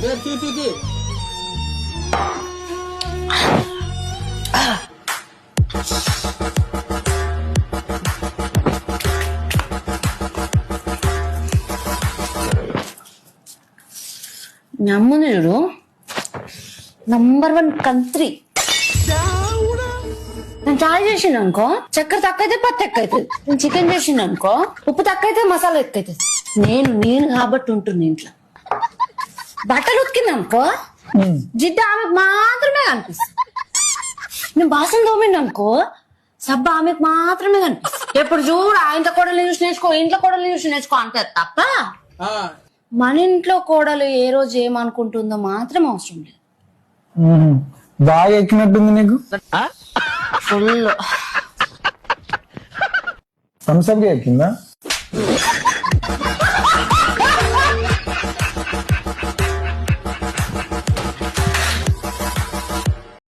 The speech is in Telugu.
మీ అమ్మని చూడు, నంబర్ 1 కంత్రి. నేను చాయ్ చేసిన అనుకో చక్కెర తక్కువైతే పత్తి ఎక్కువైతుంది. నేను చికెన్ చేసిన అనుకో ఉప్పు తక్కువైతే మసాలా ఎక్కువైతుంది. నేను కాబట్టి ఉంటుంది ఇంట్లో. బట్టలు ఉతికింది అనుకో జిడ్డు ఆమెకు మాత్రమే కనిపిస్తుంది. నేను బాసం తోమిండి అనుకో సబ్బు ఆమెకు మాత్రమే కనిపిస్తుంది. ఎప్పుడు చూడు ఆ ఇంట్లో కోడలు చూసి నేర్చుకో, ఇంట్లో కోడలు చూసి నేర్చుకో అంటారు తప్ప మన ఇంట్లో కోడలు ఏ రోజు ఏమనుకుంటుందో మాత్రం అవసరం లేదు. బాగా ఎక్కినట్టుంది నీకు. Full Thums Up ఎక్కిందా?